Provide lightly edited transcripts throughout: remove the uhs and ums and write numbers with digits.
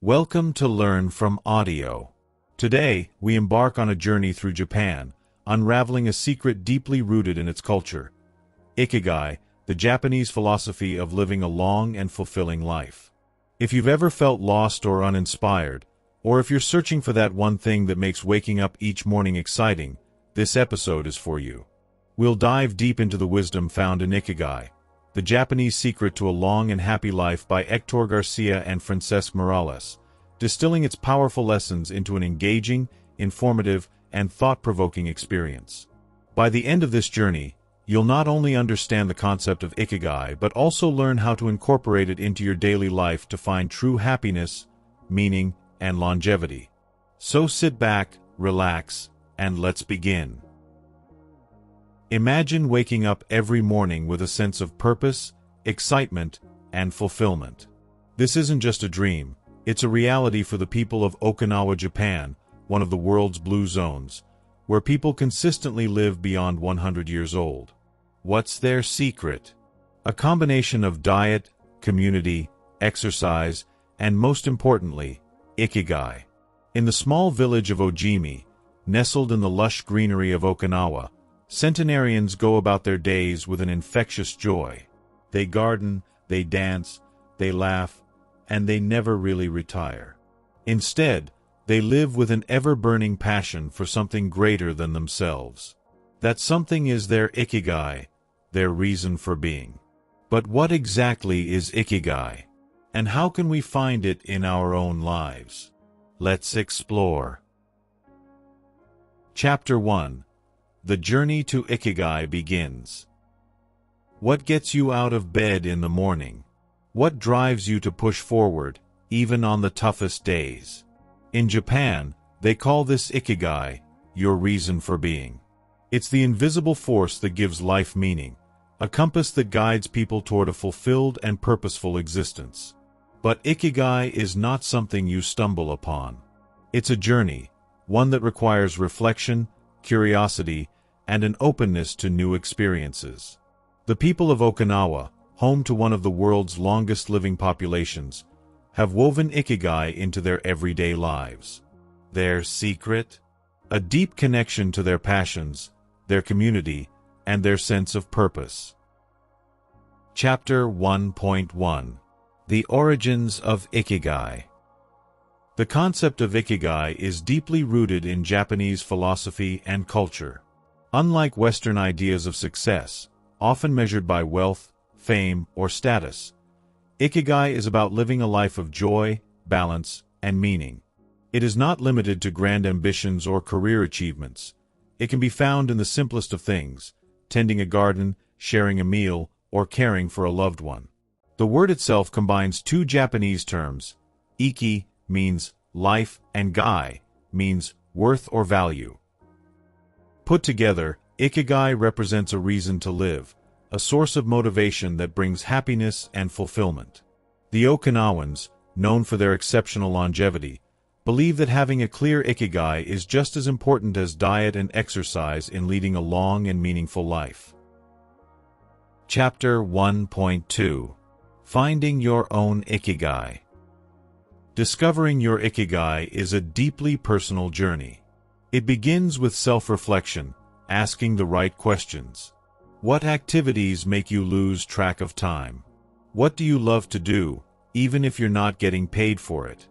Welcome to Learn from Audio. Today, we embark on a journey through Japan, unraveling a secret deeply rooted in its culture. Ikigai, the Japanese philosophy of living a long and fulfilling life. If you've ever felt lost or uninspired, or if you're searching for that one thing that makes waking up each morning exciting, this episode is for you. We'll dive deep into the wisdom found in Ikigai, the Japanese Secret to a Long and Happy Life by Hector Garcia and Francesc Morales, distilling its powerful lessons into an engaging, informative, and thought-provoking experience. By the end of this journey, you'll not only understand the concept of Ikigai but also learn how to incorporate it into your daily life to find true happiness, meaning, and longevity. So sit back, relax, and let's begin. Imagine waking up every morning with a sense of purpose, excitement, and fulfillment. This isn't just a dream, it's a reality for the people of Okinawa, Japan, one of the world's blue zones, where people consistently live beyond 100 years old. What's their secret? A combination of diet, community, exercise, and most importantly, Ikigai. In the small village of Ojimi, nestled in the lush greenery of Okinawa, centenarians go about their days with an infectious joy. They garden, they dance, they laugh, and they never really retire. Instead, they live with an ever-burning passion for something greater than themselves. That something is their Ikigai, their reason for being. But what exactly is Ikigai? And how can we find it in our own lives? Let's explore. Chapter 1. The journey to Ikigai begins. What gets you out of bed in the morning? What drives you to push forward, even on the toughest days? In Japan, they call this Ikigai, your reason for being. It's the invisible force that gives life meaning, a compass that guides people toward a fulfilled and purposeful existence. But Ikigai is not something you stumble upon. It's a journey, one that requires reflection, curiosity, and an openness to new experiences. The people of Okinawa, home to one of the world's longest living populations, have woven Ikigai into their everyday lives. Their secret? A deep connection to their passions, their community, and their sense of purpose. Chapter 1.1. The Origins of Ikigai. The concept of Ikigai is deeply rooted in Japanese philosophy and culture. Unlike Western ideas of success, often measured by wealth, fame, or status, Ikigai is about living a life of joy, balance, and meaning. It is not limited to grand ambitions or career achievements. It can be found in the simplest of things, tending a garden, sharing a meal, or caring for a loved one. The word itself combines two Japanese terms. Iki means life and gai means worth or value. Put together, Ikigai represents a reason to live, a source of motivation that brings happiness and fulfillment. The Okinawans, known for their exceptional longevity, believe that having a clear Ikigai is just as important as diet and exercise in leading a long and meaningful life. Chapter 1.2. Finding your own Ikigai. Discovering your Ikigai is a deeply personal journey. It begins with self-reflection, asking the right questions. What activities make you lose track of time? What do you love to do, even if you're not getting paid for it?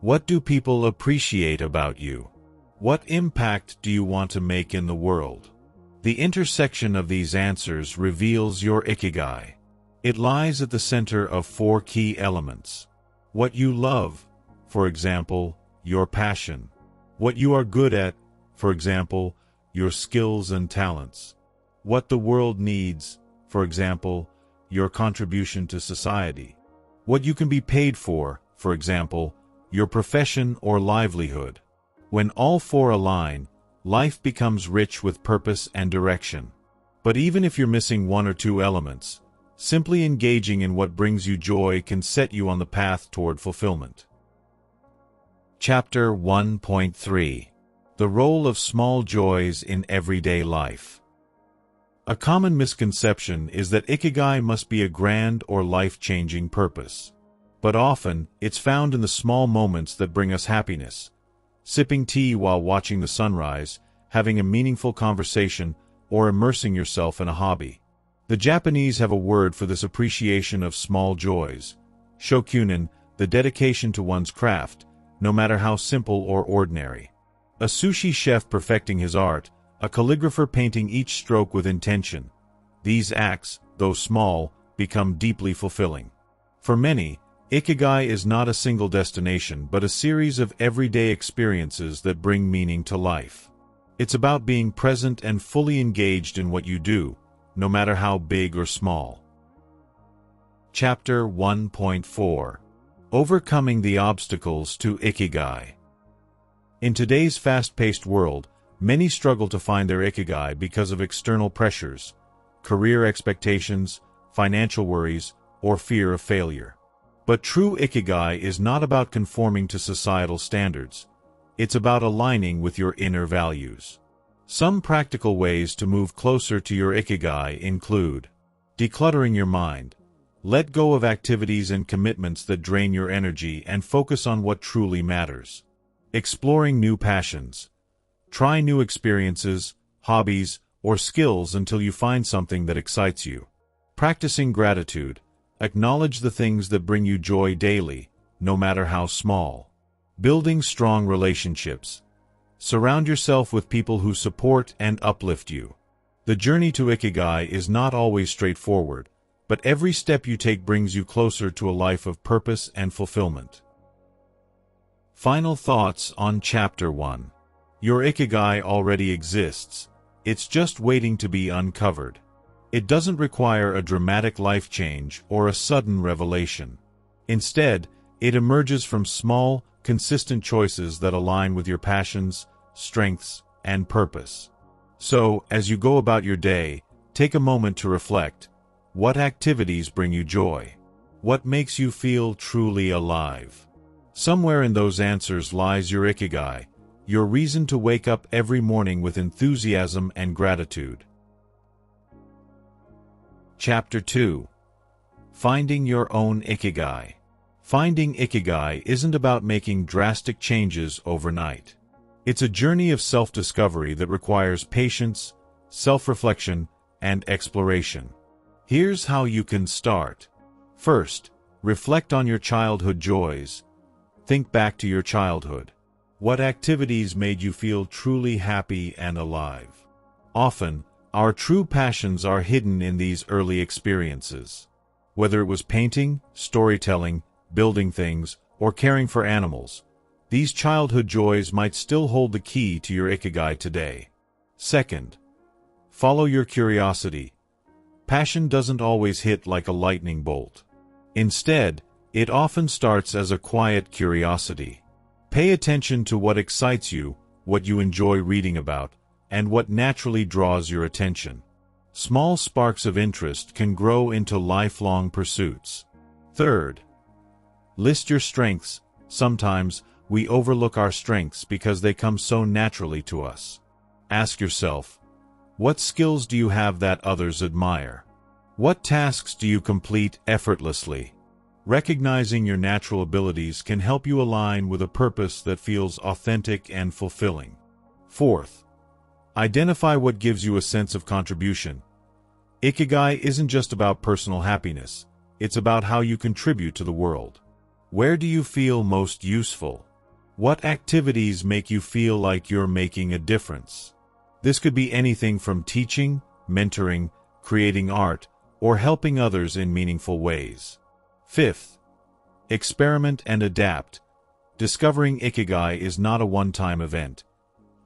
What do people appreciate about you? What impact do you want to make in the world? The intersection of these answers reveals your Ikigai. It lies at the center of four key elements. What you love, for example, your passion. What you are good at, for example, your skills and talents. What the world needs, for example, your contribution to society. What you can be paid for example, your profession or livelihood. When all four align, life becomes rich with purpose and direction. But even if you're missing one or two elements, simply engaging in what brings you joy can set you on the path toward fulfillment. Chapter 1.3. The Role of Small Joys in Everyday Life. A common misconception is that Ikigai must be a grand or life-changing purpose. but often it's found in the small moments that bring us happiness. Sipping tea while watching the sunrise, having a meaningful conversation, or immersing yourself in a hobby. The Japanese have a word for this appreciation of small joys. Shokunin, the dedication to one's craft, no matter how simple or ordinary. A sushi chef perfecting his art, a calligrapher painting each stroke with intention. These acts, though small, become deeply fulfilling. For many, Ikigai is not a single destination but a series of everyday experiences that bring meaning to life. It's about being present and fully engaged in what you do, no matter how big or small. Chapter 1.4 Overcoming the Obstacles to Ikigai. In today's fast-paced world, many struggle to find their Ikigai because of external pressures, career expectations, financial worries, or fear of failure. But true Ikigai is not about conforming to societal standards. It's about aligning with your inner values. Some practical ways to move closer to your Ikigai include decluttering your mind. Let go of activities and commitments that drain your energy and focus on what truly matters. Exploring new passions. Try new experiences, hobbies, or skills until you find something that excites you. Practicing gratitude. Acknowledge the things that bring you joy daily, no matter how small. Building strong relationships. Surround yourself with people who support and uplift you. The journey to Ikigai is not always straightforward, but every step you take brings you closer to a life of purpose and fulfillment. Final thoughts on Chapter 1. Your Ikigai already exists. It's just waiting to be uncovered. It doesn't require a dramatic life change or a sudden revelation. Instead, it emerges from small, consistent choices that align with your passions, strengths, and purpose. So, as you go about your day, take a moment to reflect. What activities bring you joy? What makes you feel truly alive? Somewhere in those answers lies your Ikigai, your reason to wake up every morning with enthusiasm and gratitude. Chapter 2. Finding Your Own Ikigai. Finding Ikigai isn't about making drastic changes overnight. It's a journey of self-discovery that requires patience, self-reflection, and exploration. Here's how you can start. First, reflect on your childhood joys. Think back to your childhood. What activities made you feel truly happy and alive? Often, our true passions are hidden in these early experiences. Whether it was painting, storytelling, building things, or caring for animals, these childhood joys might still hold the key to your Ikigai today. Second, follow your curiosity. Passion doesn't always hit like a lightning bolt. Instead, it often starts as a quiet curiosity. Pay attention to what excites you, what you enjoy reading about, and what naturally draws your attention. Small sparks of interest can grow into lifelong pursuits. Third, list your strengths. Sometimes, we overlook our strengths because they come so naturally to us. Ask yourself, what skills do you have that others admire? What tasks do you complete effortlessly? Recognizing your natural abilities can help you align with a purpose that feels authentic and fulfilling. Fourth, identify what gives you a sense of contribution. Ikigai isn't just about personal happiness, it's about how you contribute to the world. Where do you feel most useful? What activities make you feel like you're making a difference? This could be anything from teaching, mentoring, creating art, or helping others in meaningful ways. Fifth, experiment and adapt. Discovering Ikigai is not a one-time event.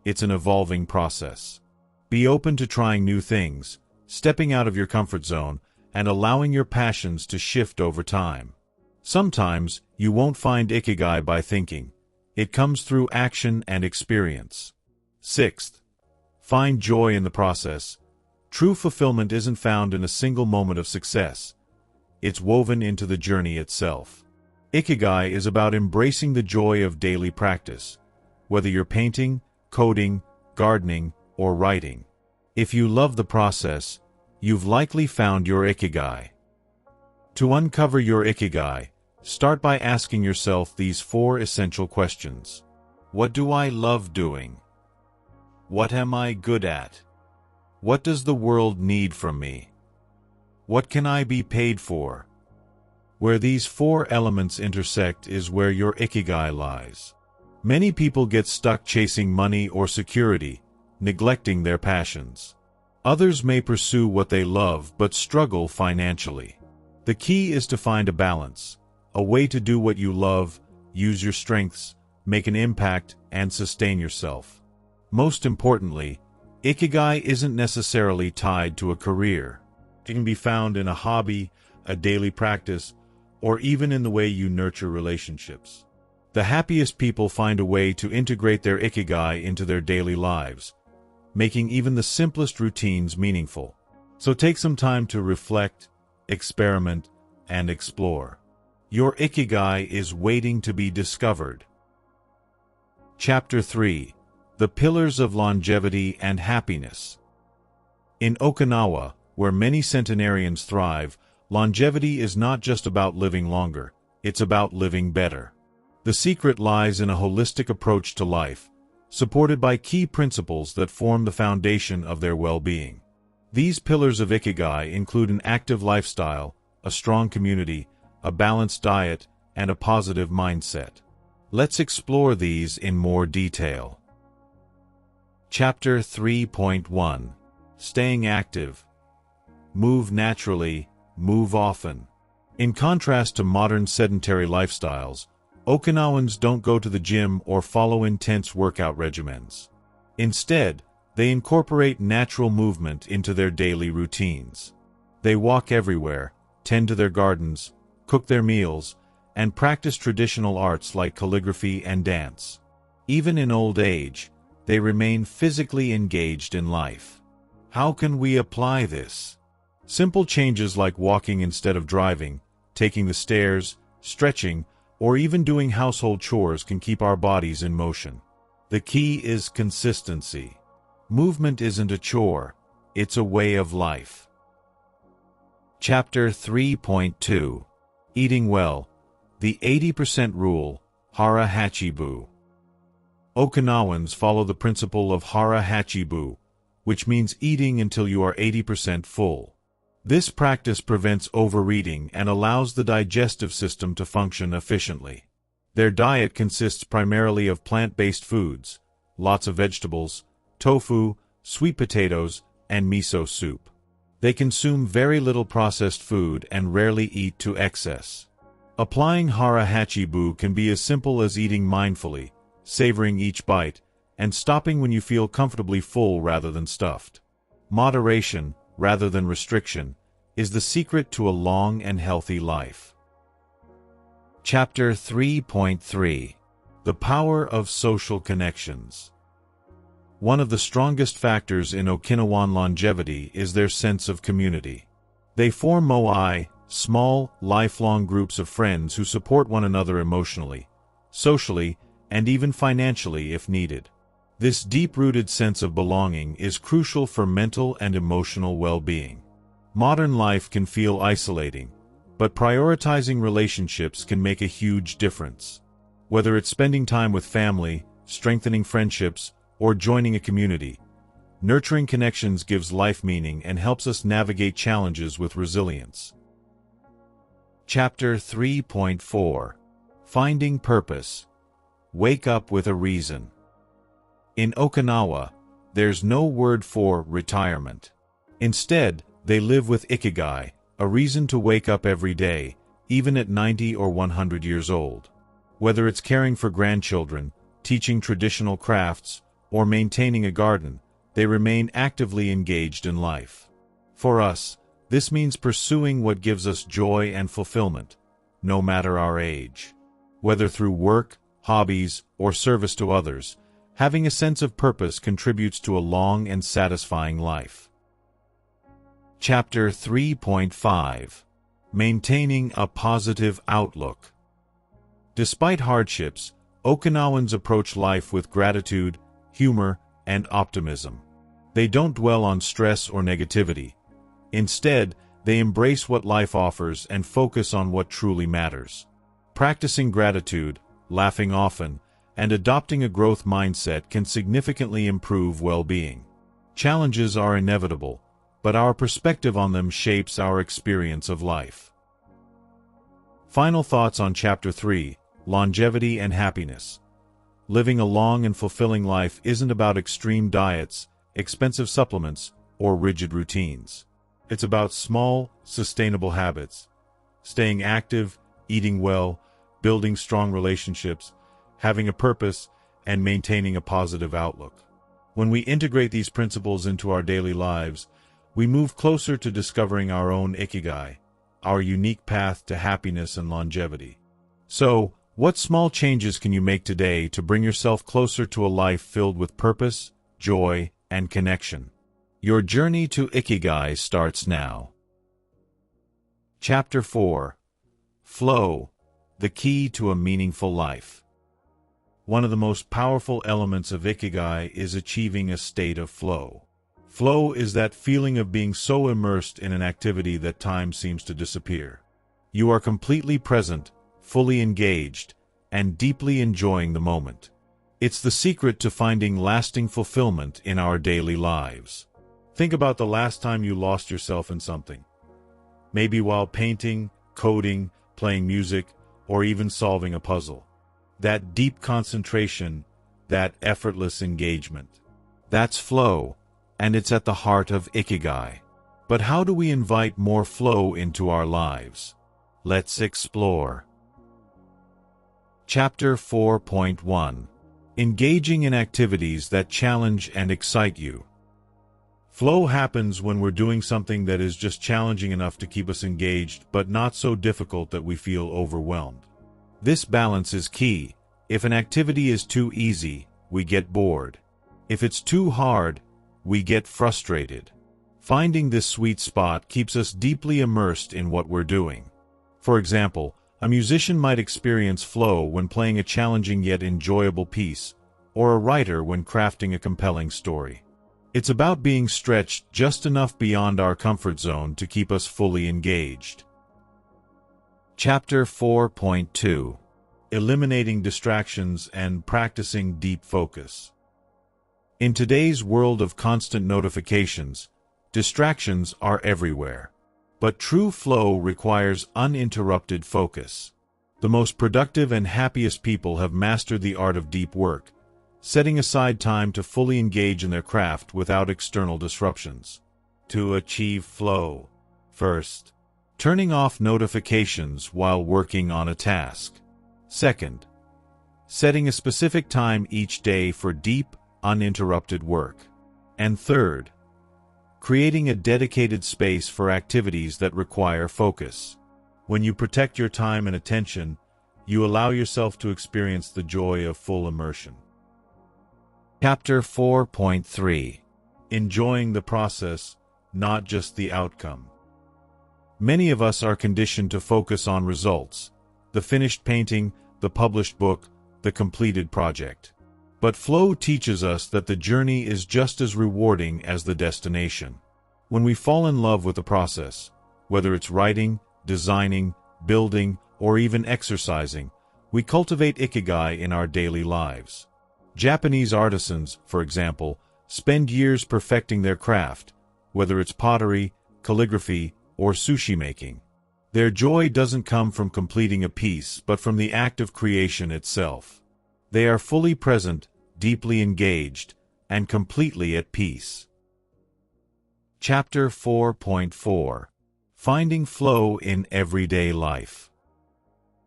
It's an evolving process. Be open to trying new things, stepping out of your comfort zone, and allowing your passions to shift over time. Sometimes, you won't find Ikigai by thinking. It comes through action and experience. Sixth, find joy in the process. True fulfillment isn't found in a single moment of success. It's woven into the journey itself. Ikigai is about embracing the joy of daily practice, whether you're painting, coding, gardening, or writing. If you love the process, you've likely found your Ikigai. To uncover your Ikigai, Start by asking yourself these 4 essential questions. What do I love doing? What am I good at? What does the world need from me? What can I be paid for? Where these 4 elements intersect is where your Ikigai lies. Many people get stuck chasing money or security, neglecting their passions. Others may pursue what they love but struggle financially. The key is to find a balance, a way to do what you love, use your strengths, make an impact, and sustain yourself. Most importantly, Ikigai isn't necessarily tied to a career. It can be found in a hobby, a daily practice, or even in the way you nurture relationships. The happiest people find a way to integrate their Ikigai into their daily lives, making even the simplest routines meaningful. So take some time to reflect, experiment, and explore. Your Ikigai is waiting to be discovered. Chapter 3: The Pillars of Longevity and Happiness. In Okinawa, where many centenarians thrive, longevity is not just about living longer, it's about living better. The secret lies in a holistic approach to life, supported by key principles that form the foundation of their well-being. These pillars of Ikigai include an active lifestyle, a strong community, a balanced diet, and a positive mindset. Let's explore these in more detail. Chapter 3.1: Staying Active. Move naturally, move often. In contrast to modern sedentary lifestyles, Okinawans don't go to the gym or follow intense workout regimens. Instead, they incorporate natural movement into their daily routines. They walk everywhere, tend to their gardens, cook their meals, and practice traditional arts like calligraphy and dance. Even in old age, they remain physically engaged in life. How can we apply this? Simple changes like walking instead of driving, taking the stairs, stretching, or even doing household chores can keep our bodies in motion. The key is consistency. Movement isn't a chore, it's a way of life. Chapter 3.2: Eating Well. The 80% Rule, Hara Hachibu. Okinawans follow the principle of Hara Hachibu, which means eating until you are 80% full. This practice prevents overeating and allows the digestive system to function efficiently. Their diet consists primarily of plant-based foods, lots of vegetables, tofu, sweet potatoes, and miso soup. They consume very little processed food and rarely eat to excess. Applying Hara Hachibu can be as simple as eating mindfully, savoring each bite, and stopping when you feel comfortably full rather than stuffed. Moderation, rather than restriction, is the secret to a long and healthy life. Chapter 3.3: The Power of Social Connections. One of the strongest factors in Okinawan longevity is their sense of community. They form moai, small, lifelong groups of friends who support one another emotionally, socially, and even financially if needed. This deep-rooted sense of belonging is crucial for mental and emotional well-being. Modern life can feel isolating, but prioritizing relationships can make a huge difference. Whether it's spending time with family, strengthening friendships, or joining a community, nurturing connections gives life meaning and helps us navigate challenges with resilience. Chapter 3.4: Finding Purpose. Wake up with a reason. In Okinawa, there's no word for retirement. Instead, they live with Ikigai, a reason to wake up every day, even at 90 or 100 years old. Whether it's caring for grandchildren, teaching traditional crafts, or maintaining a garden, they remain actively engaged in life. For us, this means pursuing what gives us joy and fulfillment, no matter our age. Whether through work, hobbies, or service to others, having a sense of purpose contributes to a long and satisfying life. Chapter 3.5: Maintaining a Positive Outlook. Despite hardships, Okinawans approach life with gratitude, humor, and optimism. They don't dwell on stress or negativity. Instead, they embrace what life offers and focus on what truly matters. Practicing gratitude, laughing often, and adopting a growth mindset can significantly improve well-being. Challenges are inevitable, but our perspective on them shapes our experience of life. Final thoughts on Chapter 3, Longevity and Happiness. Living a long and fulfilling life isn't about extreme diets, expensive supplements, or rigid routines. It's about small, sustainable habits. Staying active, eating well, building strong relationships, having a purpose, and maintaining a positive outlook. When we integrate these principles into our daily lives, we move closer to discovering our own Ikigai, our unique path to happiness and longevity. So, what small changes can you make today to bring yourself closer to a life filled with purpose, joy, and connection? Your journey to Ikigai starts now. Chapter 4. Flow, the key to a meaningful life. One of the most powerful elements of Ikigai is achieving a state of flow. Flow is that feeling of being so immersed in an activity that time seems to disappear. You are completely present, fully engaged, and deeply enjoying the moment. It's the secret to finding lasting fulfillment in our daily lives. Think about the last time you lost yourself in something. Maybe while painting, coding, playing music, or even solving a puzzle. That deep concentration, that effortless engagement. That's flow, and it's at the heart of Ikigai. But how do we invite more flow into our lives? Let's explore. Chapter 4.1. Engaging in activities that challenge and excite you. Flow happens when we're doing something that is just challenging enough to keep us engaged, but not so difficult that we feel overwhelmed. This balance is key. If an activity is too easy, we get bored. If it's too hard, we get frustrated. Finding this sweet spot keeps us deeply immersed in what we're doing. For example, a musician might experience flow when playing a challenging yet enjoyable piece, or a writer when crafting a compelling story. It's about being stretched just enough beyond our comfort zone to keep us fully engaged. Chapter 4.2. Eliminating distractions and practicing deep focus. In today's world of constant notifications, distractions are everywhere. But true flow requires uninterrupted focus. The most productive and happiest people have mastered the art of deep work, setting aside time to fully engage in their craft without external disruptions. To achieve flow. First, turning off notifications while working on a task. Second, setting a specific time each day for deep, uninterrupted work. And third, creating a dedicated space for activities that require focus. When you protect your time and attention, you allow yourself to experience the joy of full immersion. Chapter 4.3. Enjoying the process, not just the outcome. Many of us are conditioned to focus on results, the finished painting, the published book, the completed project. But flow teaches us that the journey is just as rewarding as the destination. When we fall in love with the process, whether it's writing, designing, building, or even exercising, we cultivate Ikigai in our daily lives. Japanese artisans, for example, spend years perfecting their craft, whether it's pottery, calligraphy, or sushi making. Their joy doesn't come from completing a piece, but from the act of creation itself. They are fully present, deeply engaged, and completely at peace. Chapter 4.4. Finding flow in everyday life.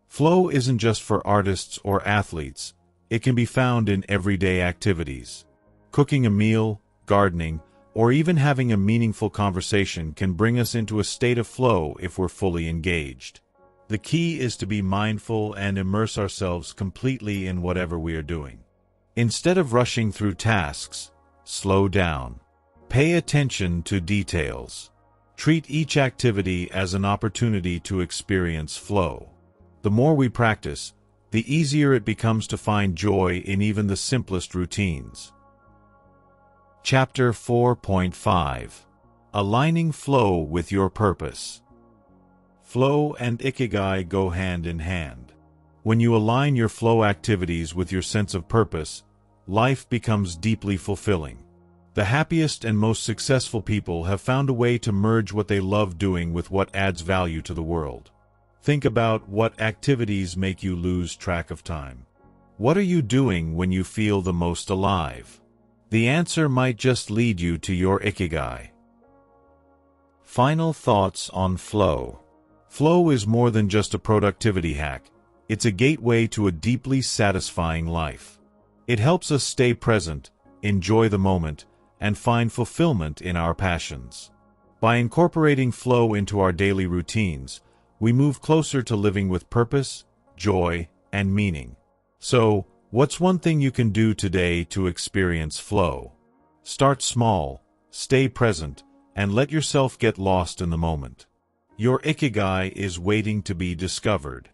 Flow isn't just for artists or athletes. It can be found in everyday activities. Cooking a meal, gardening, or even having a meaningful conversation can bring us into a state of flow if we're fully engaged. The key is to be mindful and immerse ourselves completely in whatever we are doing. Instead of rushing through tasks, slow down. Pay attention to details. Treat each activity as an opportunity to experience flow. The more we practice, the easier it becomes to find joy in even the simplest routines. Chapter 4.5. Aligning flow with your purpose. Flow and Ikigai go hand in hand. When you align your flow activities with your sense of purpose, life becomes deeply fulfilling. The happiest and most successful people have found a way to merge what they love doing with what adds value to the world. Think about what activities make you lose track of time. What are you doing when you feel the most alive? The answer might just lead you to your Ikigai. Final thoughts on flow. Flow is more than just a productivity hack. It's a gateway to a deeply satisfying life. It helps us stay present, enjoy the moment, and find fulfillment in our passions. By incorporating flow into our daily routines, we move closer to living with purpose, joy, and meaning. So, what's one thing you can do today to experience flow? Start small, stay present, and let yourself get lost in the moment. Your Ikigai is waiting to be discovered.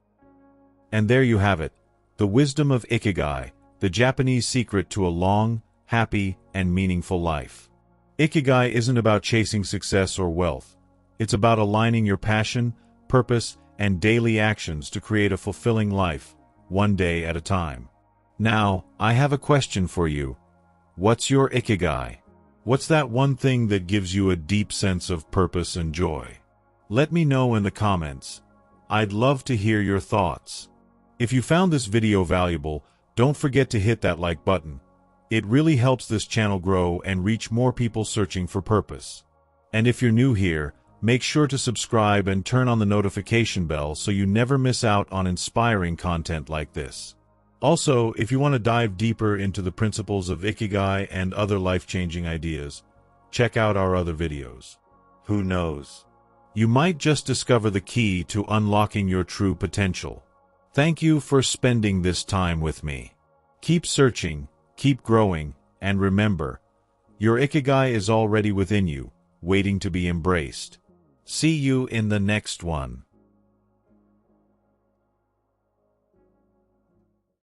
And there you have it, the wisdom of Ikigai, the Japanese secret to a long, happy, and meaningful life. Ikigai isn't about chasing success or wealth. It's about aligning your passion, purpose, and daily actions to create a fulfilling life, one day at a time. Now, I have a question for you. What's your Ikigai? What's that one thing that gives you a deep sense of purpose and joy? Let me know in the comments. I'd love to hear your thoughts. If you found this video valuable, don't forget to hit that like button. It really helps this channel grow and reach more people searching for purpose. And if you're new here, make sure to subscribe and turn on the notification bell so you never miss out on inspiring content like this. Also, if you want to dive deeper into the principles of Ikigai and other life-changing ideas, check out our other videos. Who knows? You might just discover the key to unlocking your true potential. Thank you for spending this time with me. Keep searching, keep growing, and remember, your Ikigai is already within you, waiting to be embraced. See you in the next one.